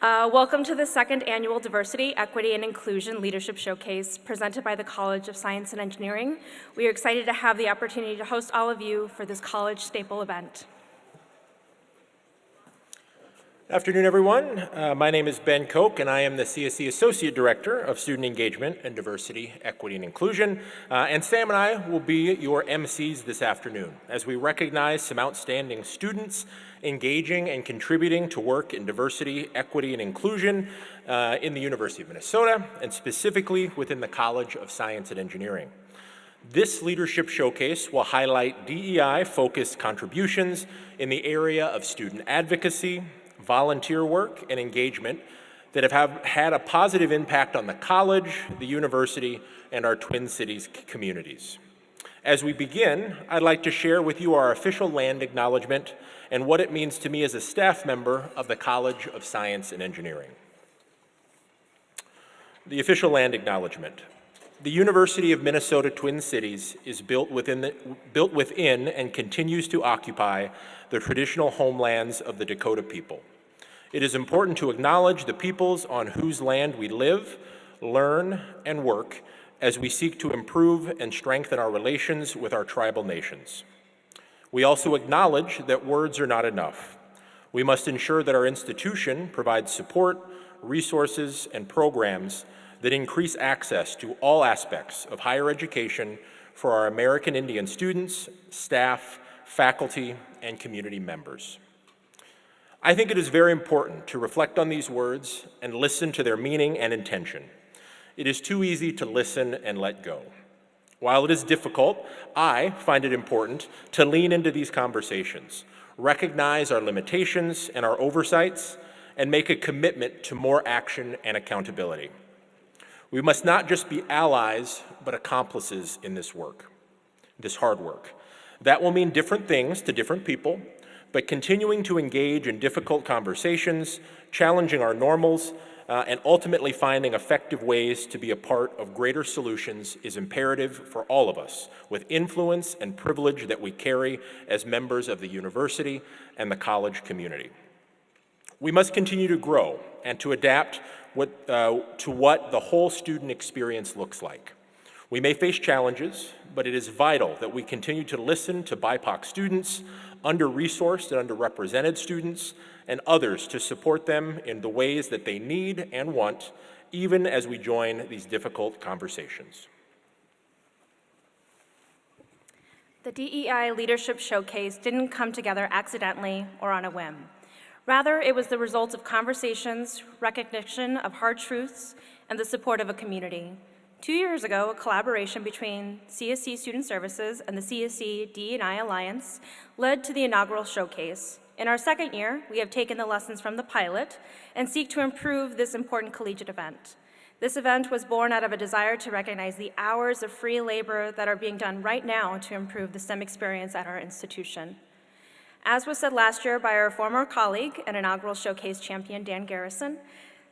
Welcome to the second annual Diversity, Equity, and Inclusion Leadership Showcase presented by the College of Science and Engineering. We are excited to have the opportunity to host all of you for this college staple event. Afternoon, everyone. My name is Ben Koch, and I am the CSE Associate Director of Student Engagement and Diversity, Equity, and Inclusion. And Sam and I will be your MCs this afternoon as we recognize some outstanding students engaging and contributing to work in diversity, equity, and inclusion in the University of Minnesota, and specifically within the College of Science and Engineering. This leadership showcase will highlight DEI-focused contributions in the area of student advocacy, volunteer work, and engagement that have had a positive impact on the college, the university, and our Twin Cities communities. As we begin, I'd like to share with you our official land acknowledgement and what it means to me as a staff member of the College of Science and Engineering. The official land acknowledgement. The University of Minnesota Twin Cities is built within and continues to occupy the traditional homelands of the Dakota people. It is important to acknowledge the peoples on whose land we live, learn, and work as we seek to improve and strengthen our relations with our tribal nations. We also acknowledge that words are not enough. We must ensure that our institution provides support, resources, and programs that increase access to all aspects of higher education for our American Indian students, staff, faculty, and community members. I think it is very important to reflect on these words and listen to their meaning and intention. It is too easy to listen and let go. While it is difficult, I find it important to lean into these conversations, recognize our limitations and our oversights, and make a commitment to more action and accountability. We must not just be allies, but accomplices in this work, this hard work. That will mean different things to different people, but continuing to engage in difficult conversations, challenging our normals, and ultimately finding effective ways to be a part of greater solutions is imperative for all of us, with influence and privilege that we carry as members of the university and the college community. We must continue to grow and to adapt to what the whole student experience looks like. We may face challenges, but it is vital that we continue to listen to BIPOC students, under-resourced and underrepresented students, and others to support them in the ways that they need and want, even as we join these difficult conversations. The DEI Leadership Showcase didn't come together accidentally or on a whim. Rather, it was the result of conversations, recognition of hard truths, and the support of a community. 2 years ago, a collaboration between CSE Student Services and the CSE DEI Alliance led to the inaugural showcase. In our second year, we have taken the lessons from the pilot and seek to improve this important collegiate event. This event was born out of a desire to recognize the hours of free labor that are being done right now to improve the STEM experience at our institution. As was said last year by our former colleague and inaugural showcase champion, Dan Garrison,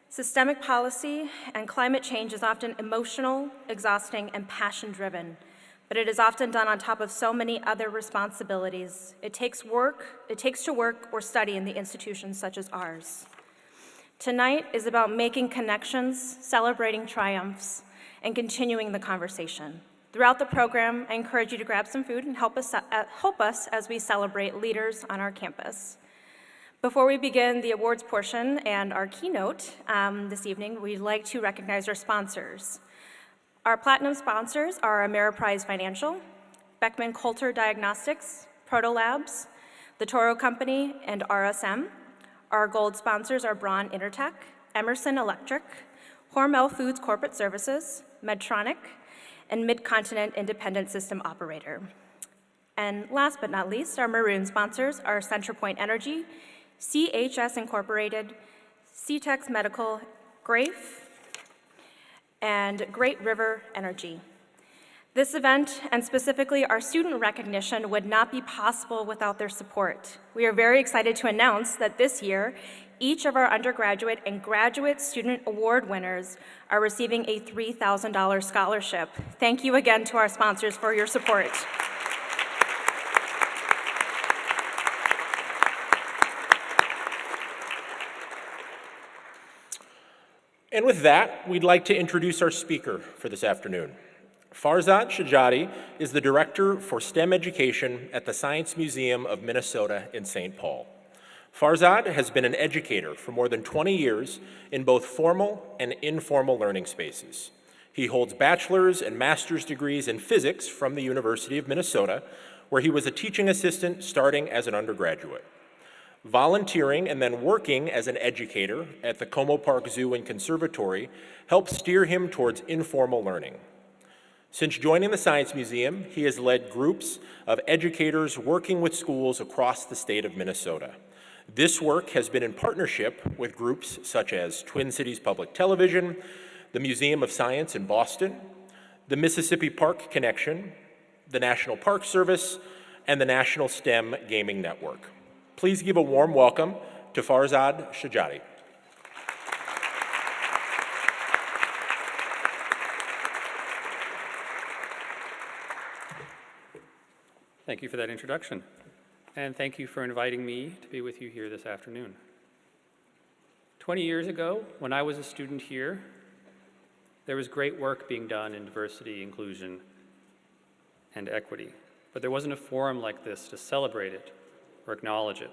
systemic policy and climate change is often emotional, exhausting, and passion-driven, but it is often done on top of so many other responsibilities. It takes to work or study in the institutions such as ours. Tonight is about making connections, celebrating triumphs, and continuing the conversation. Throughout the program, I encourage you to grab some food and help us as we celebrate leaders on our campus. Before we begin the awards portion and our keynote this evening, we'd like to recognize our sponsors. Our platinum sponsors are Ameriprise Financial, Beckman Coulter Diagnostics, Proto Labs, The Toro Company, and RSM. Our gold sponsors are Braun Intertech, Emerson Electric, Hormel Foods Corporate Services, Medtronic, and Mid-Continent Independent System Operator. And last but not least, our maroon sponsors are CenterPoint Energy, CHS Incorporated, CTEX Medical, Grafe, and Great River Energy. This event, and specifically our student recognition, would not be possible without their support. We are very excited to announce that this year, each of our undergraduate and graduate student award winners are receiving a $3,000 scholarship. Thank you again to our sponsors for your support. And with that, we'd like to introduce our speaker for this afternoon. Farzad Shajati is the Director for STEM Education at the Science Museum of Minnesota in St. Paul. Farzad has been an educator for more than 20 years in both formal and informal learning spaces. He holds bachelor's and master's degrees in physics from the University of Minnesota, where he was a teaching assistant starting as an undergraduate. Volunteering and then working as an educator at the Como Park Zoo and Conservatory helped steer him towards informal learning. Since joining the Science Museum, he has led groups of educators working with schools across the state of Minnesota. This work has been in partnership with groups such as Twin Cities Public Television, the Museum of Science in Boston, the Mississippi Park Connection, the National Park Service, and the National STEM Gaming Network. Please give a warm welcome to Farzad Shajati. Thank you for that introduction, and thank you for inviting me to be with you here this afternoon. 20 years ago, when I was a student here, there was great work being done in diversity, inclusion, and equity, but there wasn't a forum like this to celebrate it or acknowledge it.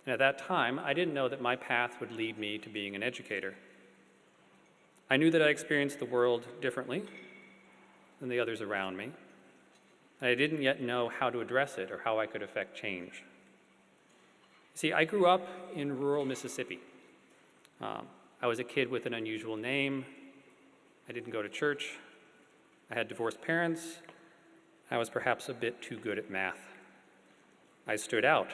And at that time, I didn't know that my path would lead me to being an educator. I knew that I experienced the world differently than the others around me, and I didn't yet know how to address it or how I could affect change. See, I grew up in rural Mississippi. I was a kid with an unusual name. I didn't go to church. I had divorced parents. I was perhaps a bit too good at math. I stood out,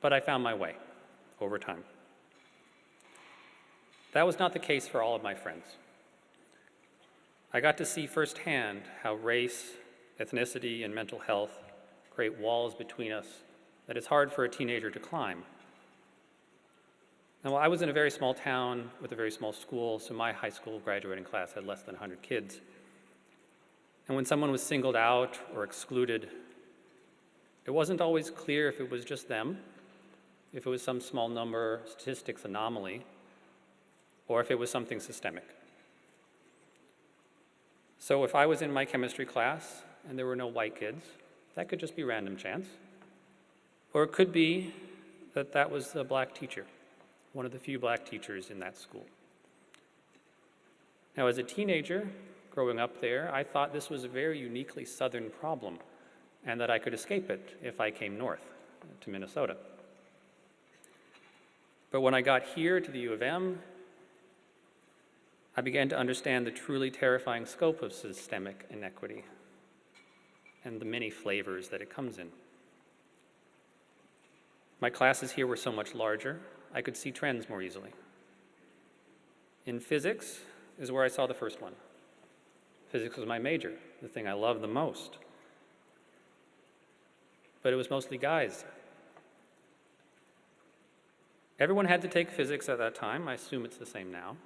but I found my way over time. That was not the case for all of my friends. I got to see firsthand how race, ethnicity, and mental health create walls between us that it's hard for a teenager to climb. Now, I was in a very small town with a very small school, so my high school graduating class had less than 100 kids. And when someone was singled out or excluded, it wasn't always clear if it was just them, if it was some small number statistics anomaly, or if it was something systemic. So if I was in my chemistry class and there were no white kids, that could just be random chance. Or it could be that that was a black teacher, one of the few black teachers in that school. Now, as a teenager growing up there, I thought this was a very uniquely Southern problem and that I could escape it if I came north to Minnesota. But when I got here to the U of M, I began to understand the truly terrifying scope of systemic inequity and the many flavors that it comes in. My classes here were so much larger, I could see trends more easily. In physics is where I saw the first one. Physics was my major, the thing I loved the most. But it was mostly guys. Everyone had to take physics at that time. I assume it's the same now.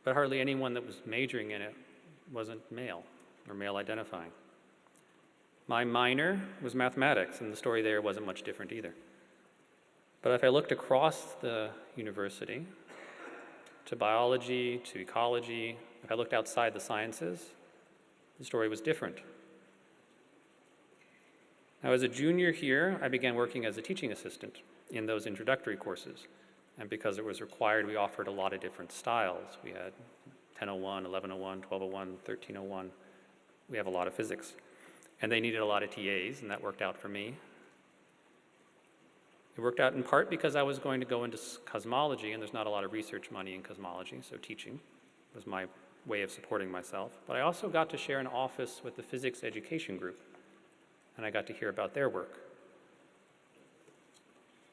But hardly anyone that was majoring in it wasn't male or male identifying. My minor was mathematics, and the story there wasn't much different either. But if I looked across the university to biology, to ecology, if I looked outside the sciences, the story was different. Now, as a junior here, I began working as a teaching assistant in those introductory courses. And because it was required, we offered a lot of different styles. We had 1001, 1101, 1201, 1301. We have a lot of physics. And they needed a lot of TAs, and that worked out for me. It worked out in part because I was going to go into cosmology, and there's not a lot of research money in cosmology, so teaching was my way of supporting myself. But I also got to share an office with the physics education group, and I got to hear about their work.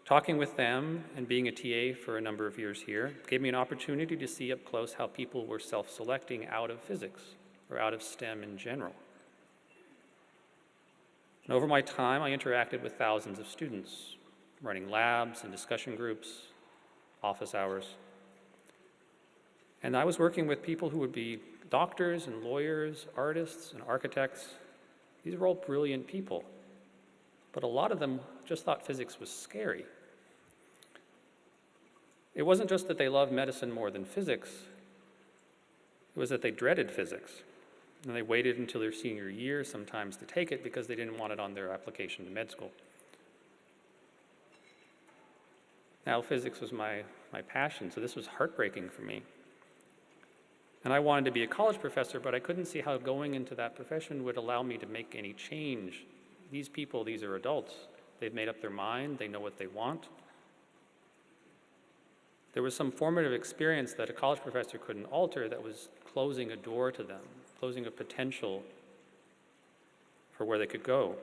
Talking with them and being a TA for a number of years here gave me an opportunity to see up close how people were self-selecting out of physics or out of STEM in general. And over my time, I interacted with thousands of students, running labs and discussion groups, office hours. And I was working with people who would be doctors and lawyers, artists and architects. These were all brilliant people, but a lot of them just thought physics was scary. It wasn't just that they loved medicine more than physics, it was that they dreaded physics. And they waited until their senior year sometimes to take it because they didn't want it on their application to med school. Now, physics was my passion, so this was heartbreaking for me. And I wanted to be a college professor, but I couldn't see how going into that profession would allow me to make any change. These people, these are adults. They've made up their mind, they know what they want. There was some formative experience that a college professor couldn't alter that was closing a door to them, closing a potential for where they could go.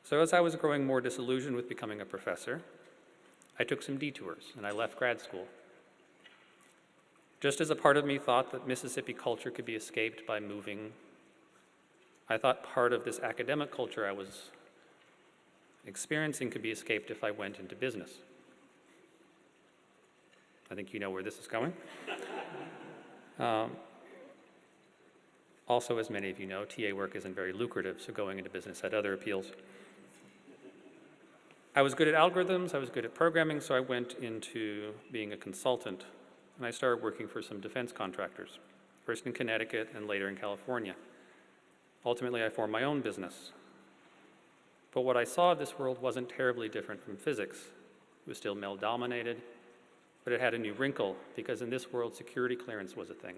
So as I was growing more disillusioned with becoming a professor, I took some detours and I left grad school. Just as a part of me thought that Mississippi culture could be escaped by moving, I thought part of this academic culture I was experiencing could be escaped if I went into business. I think you know where this is going. Also, as many of you know, TA work isn't very lucrative, so going into business had other appeals. I was good at algorithms, I was good at programming, so I went into being a consultant, and I started working for some defense contractors, first in Connecticut and later in California. Ultimately, I formed my own business. But what I saw of this world wasn't terribly different from physics. It was still male-dominated, but it had a new wrinkle, because in this world, security clearance was a thing.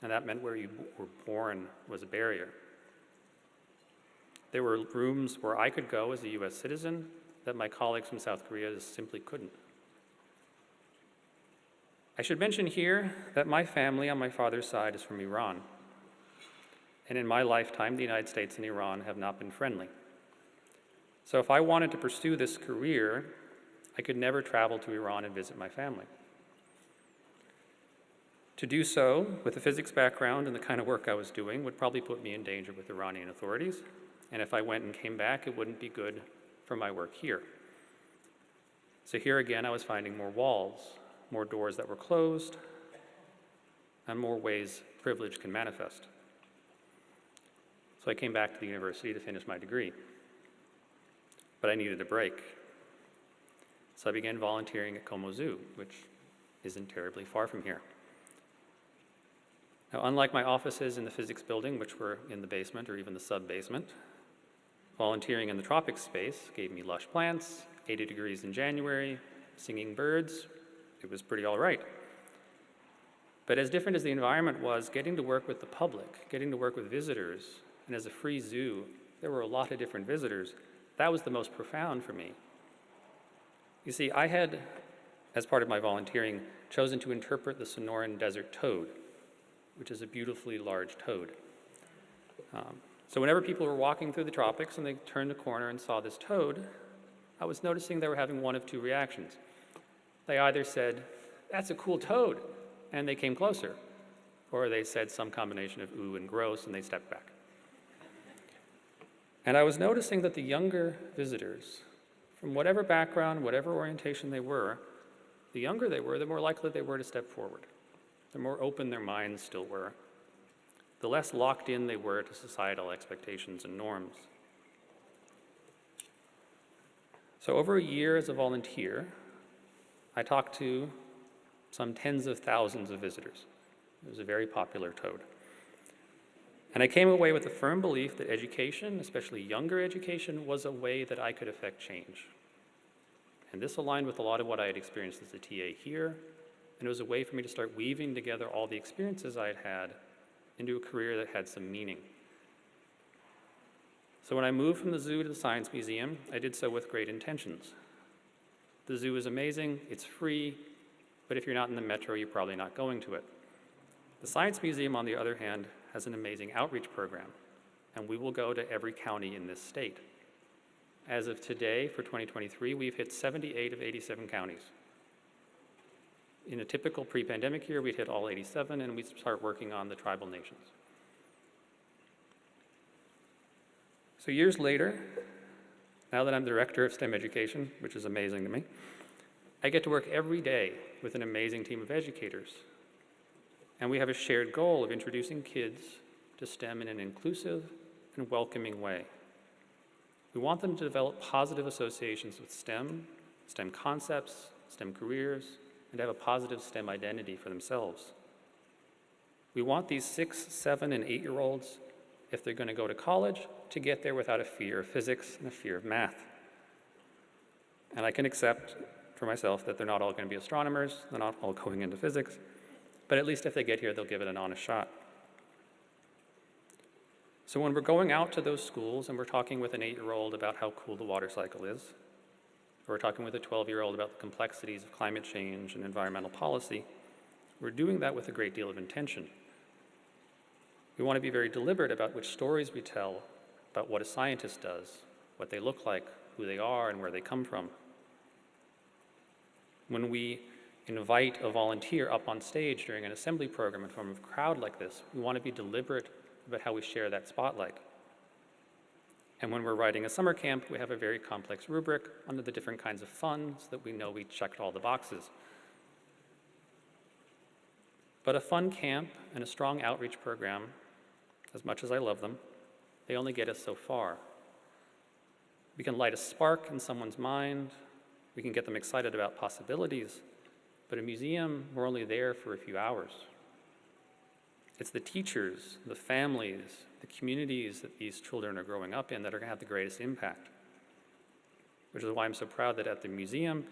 And that meant where you were born was a barrier. There were rooms where I could go as a US citizen that my colleagues from South Korea just simply couldn't. I should mention here that my family on my father's side is from Iran. And in my lifetime, the United States and Iran have not been friendly. So if I wanted to pursue this career, I could never travel to Iran and visit my family. To do so, with a physics background and the kind of work I was doing, would probably put me in danger with Iranian authorities. And if I went and came back, it wouldn't be good for my work here. So here again, I was finding more walls, more doors that were closed, and more ways privilege can manifest. So I came back to the university to finish my degree. But I needed a break. So I began volunteering at Como Zoo, which isn't terribly far from here. Now, unlike my offices in the physics building, which were in the basement or even the sub-basement, volunteering in the tropics space gave me lush plants, 80 degrees in January, singing birds. It was pretty all right. But as different as the environment was, getting to work with the public, getting to work with visitors, and as a free zoo, there were a lot of different visitors. That was the most profound for me. You see, I had, as part of my volunteering, chosen to interpret the Sonoran desert toad, which is a beautifully large toad. So whenever people were walking through the tropics and they turned the corner and saw this toad, I was noticing they were having one of two reactions. They either said, "That's a cool toad," and they came closer, or they said some combination of ooh and gross and they stepped back. And I was noticing that the younger visitors, from whatever background, whatever orientation they were, the younger they were, the more likely they were to step forward. The more open their minds still were, the less locked in they were to societal expectations and norms. So over a year as a volunteer, I talked to some tens of thousands of visitors. It was a very popular toad. And I came away with a firm belief that education, especially younger education, was a way that I could affect change. And this aligned with a lot of what I had experienced as a TA here, and it was a way for me to start weaving together all the experiences I had had into a career that had some meaning. So when I moved from the zoo to the Science Museum, I did so with great intentions. The zoo is amazing, it's free, but if you're not in the metro, you're probably not going to it. The Science Museum, on the other hand, has an amazing outreach program, and we will go to every county in this state. As of today, for 2023, we've hit 78 of 87 counties. In a typical pre-pandemic year, we'd hit all 87, and we'd start working on the tribal nations. So years later, now that I'm director of STEM education, which is amazing to me, I get to work every day with an amazing team of educators. And we have a shared goal of introducing kids to STEM in an inclusive and welcoming way. We want them to develop positive associations with STEM STEM concepts, STEM careers, and have a positive STEM identity for themselves. We want these 6, 7, and 8-year-olds, if they're going to go to college, to get there without a fear of physics and a fear of math. And I can accept for myself that they're not all going to be astronomers, they're not all going into physics, but at least if they get here, they'll give it an honest shot. So when we're going out to those schools and we're talking with an 8-year-old about how cool the water cycle is, or we're talking with a 12-year-old about the complexities of climate change and environmental policy, we're doing that with a great deal of intention. We want to be very deliberate about which stories we tell about what a scientist does, what they look like, who they are, and where they come from. When we invite a volunteer up on stage during an assembly program in front of a crowd like this, we want to be deliberate about how we share that spotlight. And when we're writing a summer camp, we have a very complex rubric under the different kinds of fun so that we know we checked all the boxes. But a fun camp and a strong outreach program, as much as I love them, they only get us so far. We can light a spark in someone's mind, we can get them excited about possibilities, but a museum, we're only there for a few hours. It's the teachers, the families, the communities that these children are growing up in that are going to have the greatest impact. Which is why I'm so proud that at the museum,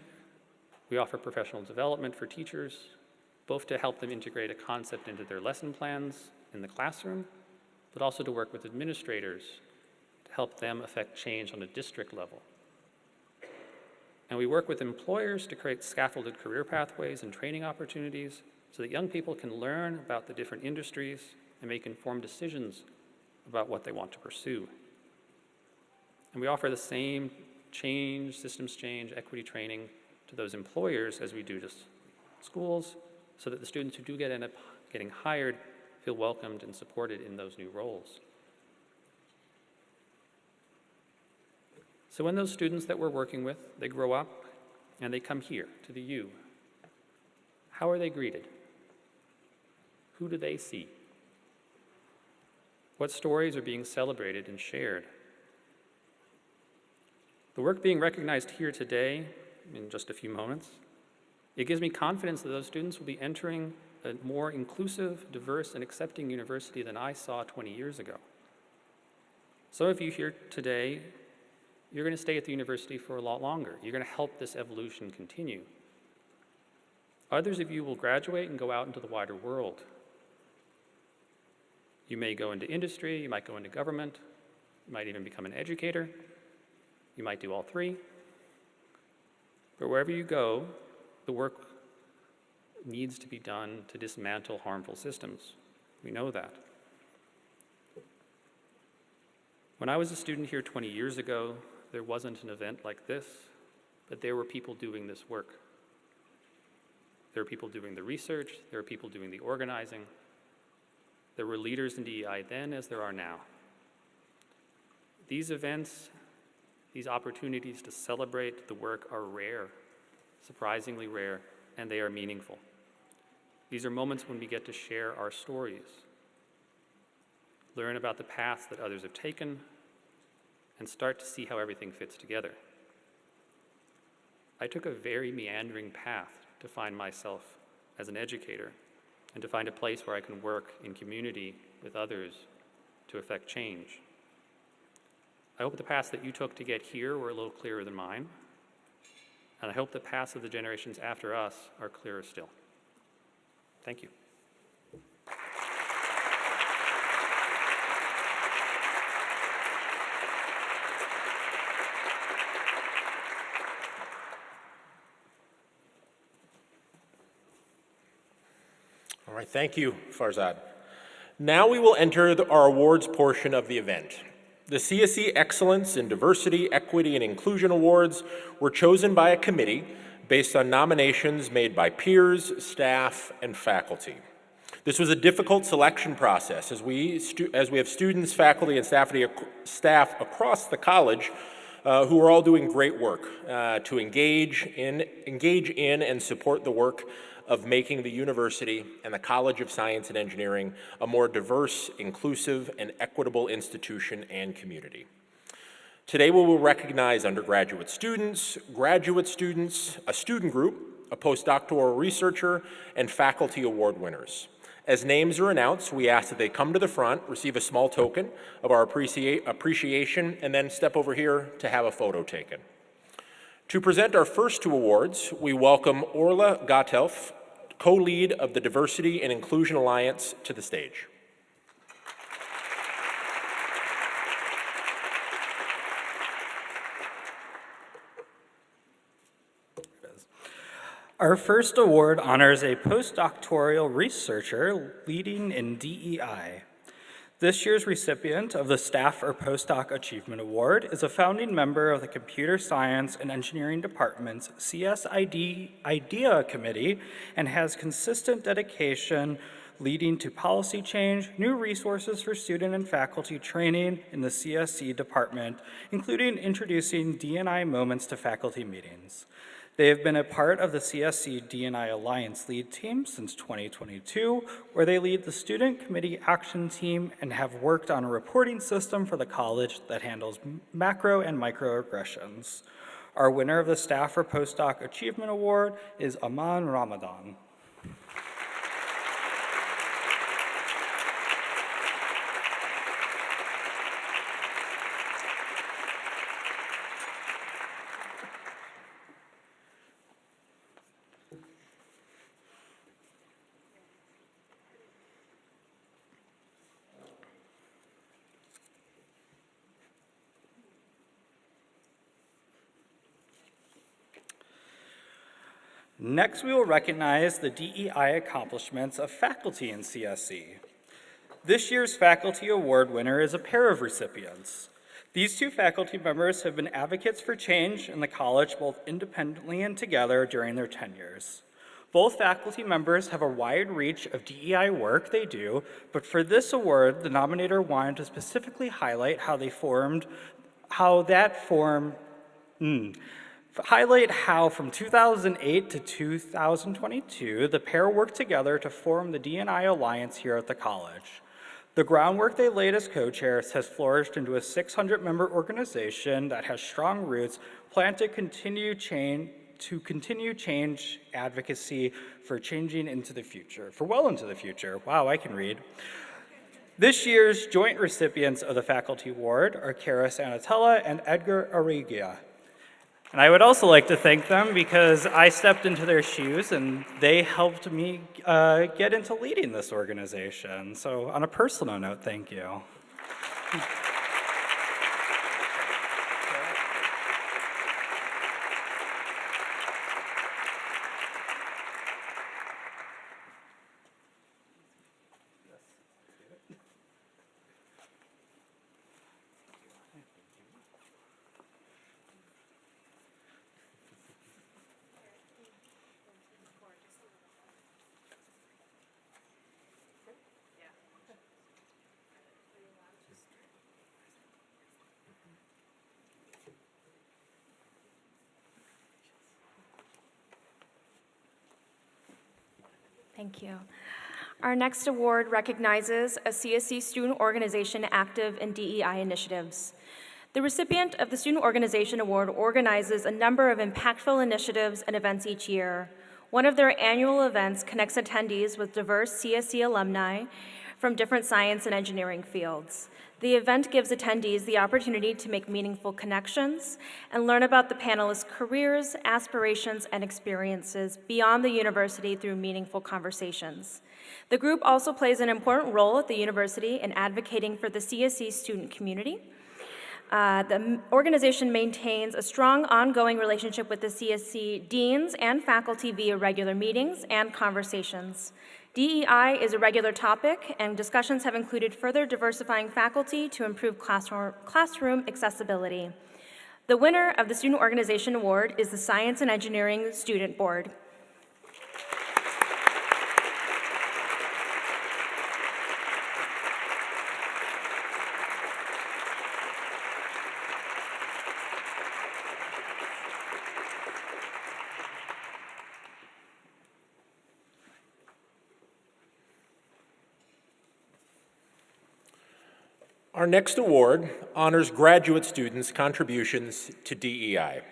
we offer professional development for teachers, both to help them integrate a concept into their lesson plans in the classroom, but also to work with administrators to help them affect change on a district level. And we work with employers to create scaffolded career pathways and training opportunities so that young people can learn about the different industries and make informed decisions about what they want to pursue. And we offer the same systems change, equity training to those employers as we do to schools, so that the students who do end up getting hired feel welcomed and supported in those new roles. So when those students that we're working with, they grow up and they come here to the U, how are they greeted? Who do they see? What stories are being celebrated and shared? The work being recognized here today, in just a few moments, it gives me confidence that those students will be entering a more inclusive, diverse, and accepting university than I saw 20 years ago. Some of you here today, you're going to stay at the university for a lot longer. You're going to help this evolution continue. Others of you will graduate and go out into the wider world. You may go into industry, you might go into government, you might even become an educator, you might do all three. But wherever you go, the work needs to be done to dismantle harmful systems. We know that. When I was a student here 20 years ago, there wasn't an event like this, but there were people doing this work. There were people doing the research, there were people doing the organizing. There were leaders in DEI then as there are now. These events, these opportunities to celebrate the work are rare, surprisingly rare, and they are meaningful. These are moments when we get to share our stories, learn about the paths that others have taken, and start to see how everything fits together. I took a very meandering path to find myself as an educator and to find a place where I can work in community with others to affect change. I hope the paths that you took to get here were a little clearer than mine, and I hope the paths of the generations after us are clearer still. Thank you. All right, thank you, Farzad. Now we will enter our awards portion of the event. The CSE Excellence in Diversity, Equity, and Inclusion Awards were chosen by a committee based on nominations made by peers, staff, and faculty. This was a difficult selection process as we have students, faculty, and staff across the college who are all doing great work to engage in and support the work of making the university and the College of Science and Engineering a more diverse, inclusive, and equitable institution and community. Today we will recognize undergraduate students, graduate students, a student group, a postdoctoral researcher, and faculty award winners. As names are announced, we ask that they come to the front, receive a small token of our appreciation, and then step over here to have a photo taken. To present our first two awards, we welcome Orla Gottelf, co-lead of the Diversity and Inclusion Alliance, to the stage. Our first award honors a postdoctoral researcher leading in DEI. This year's recipient of the Staff or Postdoc Achievement Award is a founding member of the Computer Science and Engineering Department's CSID IDEA Committee and has consistent dedication leading to policy change, new resources for student and faculty training in the CSC department, including introducing D&I moments to faculty meetings. They have been a part of the CSC D&I Alliance lead team since 2022, where they lead the Student Committee Action Team and have worked on a reporting system for the college that handles macro and microaggressions. Our winner of the Staff or Postdoc Achievement Award is Aman Ramadan. Next, we will recognize the DEI accomplishments of faculty in CSC. This year's Faculty Award winner is a pair of recipients. These two faculty members have been advocates for change in the college both independently and together during their tenures. Both faculty members have a wide reach of DEI work they do, but for this award, the nominator wanted to specifically highlight how from 2008 to 2022, the pair worked together to form the D&I Alliance here at the college. The groundwork they laid as co-chairs has flourished into a 600-member organization that has strong roots planned to continue change advocacy for changing into the future, for well into the future. Wow, I can read. This year's joint recipients of the Faculty Award are Kara Sanatella and Edgar Arrigia. And I would also like to thank them because I stepped into their shoes and they helped me get into leading this organization. So on a personal note, thank you. Thank you. Our next award recognizes a CSC student organization active in DEI initiatives. The recipient of the Student Organization Award organizes a number of impactful initiatives and events each year. One of their annual events connects attendees with diverse CSC alumni from different science and engineering fields. The event gives attendees the opportunity to make meaningful connections and learn about the panelists' careers, aspirations, and experiences beyond the university through meaningful conversations. The group also plays an important role at the university in advocating for the CSC student community. The organization maintains a strong ongoing relationship with the CSC deans and faculty via regular meetings and conversations. DEI is a regular topic, and discussions have included further diversifying faculty to improve classroom accessibility. The winner of the Student Organization Award is the Science and Engineering Student Board. Our next award honors graduate students' contributions to DEI.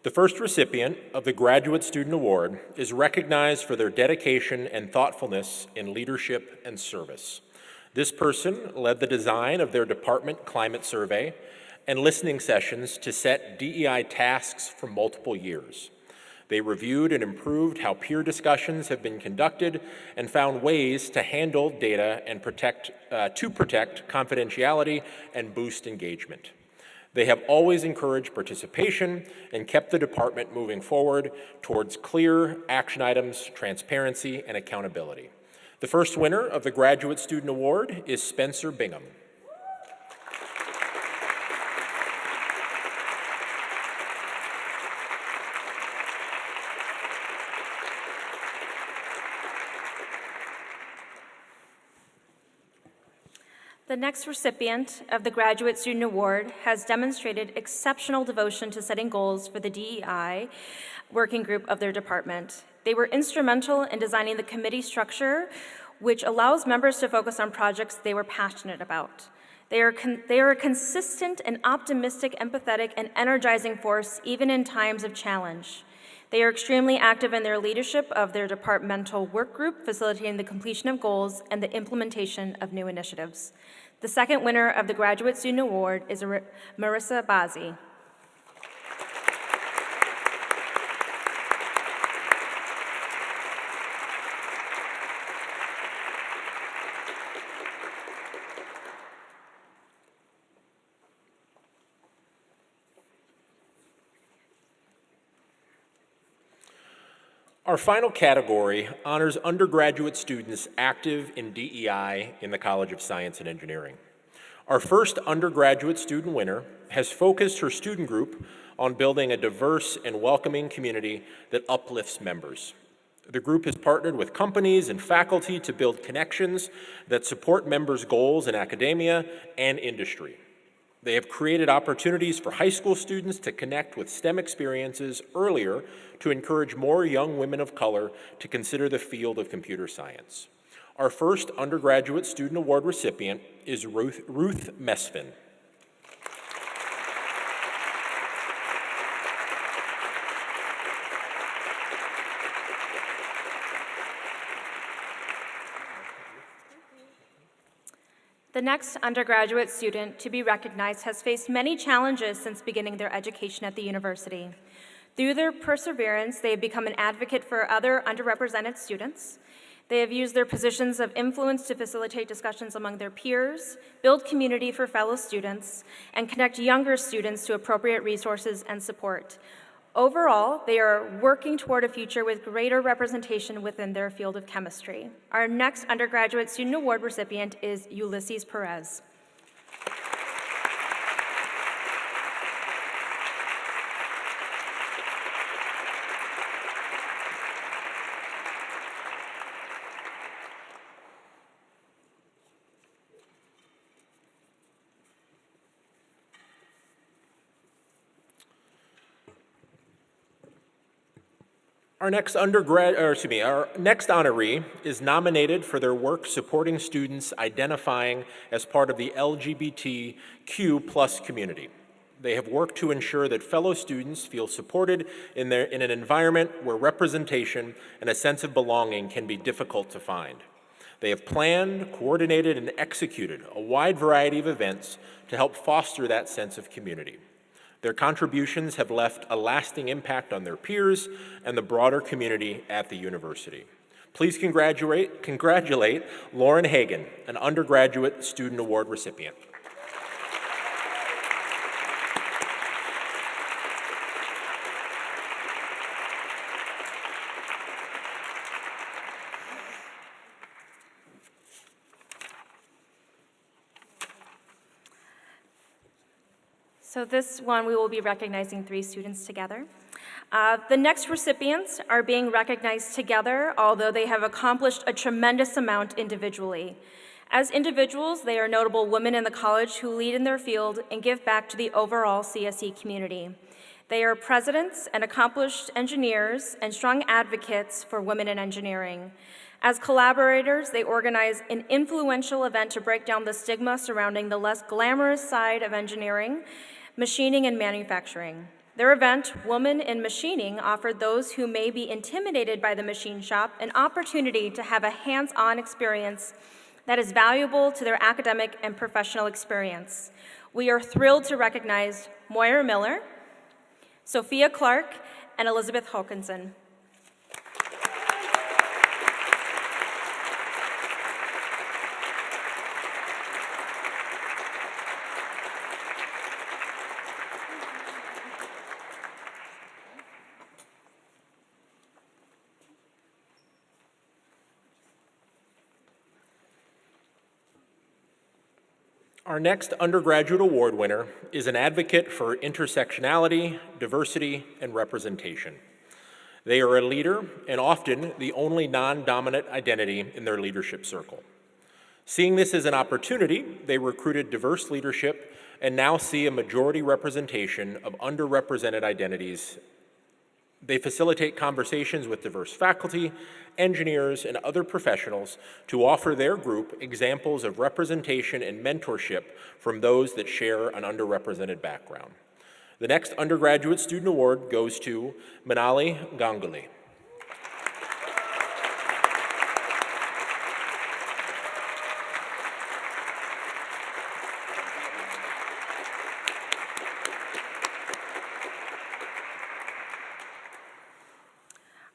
The first recipient of the Graduate Student Award is recognized for their dedication and thoughtfulness in leadership and service. This person led the design of their department climate survey and listening sessions to set DEI tasks for multiple years. They reviewed and improved how peer discussions have been conducted and found ways to handle data and protect confidentiality and boost engagement. They have always encouraged participation and kept the department moving forward towards clear action items, transparency, and accountability. The first winner of the Graduate Student Award is Spencer Bingham. The next recipient of the Graduate Student Award has demonstrated exceptional devotion to setting goals for the DEI working group of their department. They were instrumental in designing the committee structure, which allows members to focus on projects they were passionate about. They are a consistent and optimistic, empathetic, and energizing force, even in times of challenge. They are extremely active in their leadership of their departmental work group, facilitating the completion of goals and the implementation of new initiatives. The second winner of the Graduate Student Award is Marissa Bazzi. Our final category honors undergraduate students active in DEI in the College of Science and Engineering. Our first undergraduate student winner has focused her student group on building a diverse and welcoming community that uplifts members. The group has partnered with companies and faculty to build connections that support members' goals in academia and industry. They have created opportunities for high school students to connect with STEM experiences earlier to encourage more young women of color to consider the field of computer science. Our first undergraduate student award recipient is Ruth Mesfin. The next undergraduate student to be recognized has faced many challenges since beginning their education at the university. Through their perseverance, they have become an advocate for other underrepresented students. They have used their positions of influence to facilitate discussions among their peers, build community for fellow students, and connect younger students to appropriate resources and support. Overall, they are working toward a future with greater representation within their field of chemistry. Our next undergraduate student award recipient is Ulysses Perez. Our next honoree is nominated for their work supporting students identifying as part of the LGBTQ+ community. They have worked to ensure that fellow students feel supported in an environment where representation and a sense of belonging can be difficult to find. They have planned, coordinated, and executed a wide variety of events to help foster that sense of community. Their contributions have left a lasting impact on their peers and the broader community at the university. Please congratulate Lauren Hagan, an undergraduate student award recipient. So this one, we will be recognizing 3 students together. The next recipients are being recognized together, although they have accomplished a tremendous amount individually. As individuals, they are notable women in the college who lead in their field and give back to the overall CSE community. They are presidents and accomplished engineers and strong advocates for women in engineering. As collaborators, they organize an influential event to break down the stigma surrounding the less glamorous side of engineering, machining, and manufacturing. Their event, Women in Machining, offered those who may be intimidated by the machine shop an opportunity to have a hands-on experience that is valuable to their academic and professional experience. We are thrilled to recognize Moira Miller, Sophia Clark, and Elizabeth Hawkinson. Our next undergraduate award winner is an advocate for intersectionality, diversity, and representation. They are a leader and often the only non-dominant identity in their leadership circle. Seeing this as an opportunity, they recruited diverse leadership and now see a majority representation of underrepresented identities. They facilitate conversations with diverse faculty, engineers, and other professionals to offer their group examples of representation and mentorship from those that share an underrepresented background. The next undergraduate student award goes to Manali Ganguly.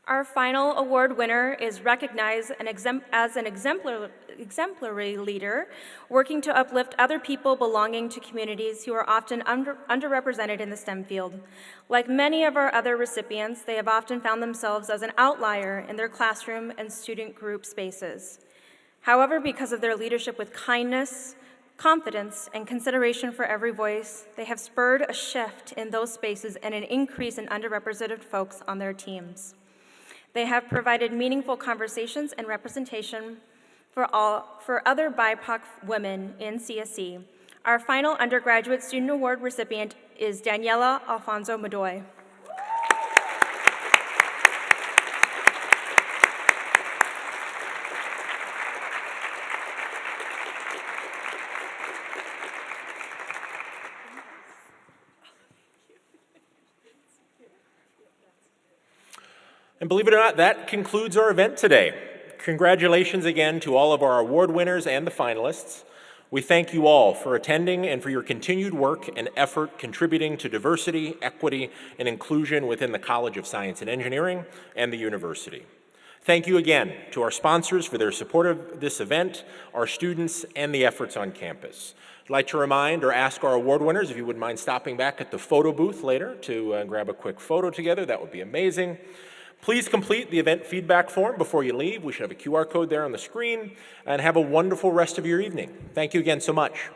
Our final award winner is recognized as an exemplary leader, working to uplift other people belonging to communities who are often underrepresented in the STEM field. Like many of our other recipients, they have often found themselves as an outlier in their classroom and student group spaces. However, because of their leadership with kindness, confidence, and consideration for every voice, they have spurred a shift in those spaces and an increase in underrepresented folks on their teams. They have provided meaningful conversations and representation for other BIPOC women in CSE. Our final undergraduate student award recipient is Daniela Alfonso Madoy. And believe it or not, that concludes our event today. Congratulations again to all of our award winners and the finalists. We thank you all for attending and for your continued work and effort contributing to diversity, equity, and inclusion within the College of Science and Engineering and the university. Thank you again to our sponsors for their support of this event, our students, and the efforts on campus. I'd like to remind or ask our award winners if you wouldn't mind stopping back at the photo booth later to grab a quick photo together. That would be amazing. Please complete the event feedback form before you leave. We should have a QR code there on the screen, and have a wonderful rest of your evening. Thank you again so much.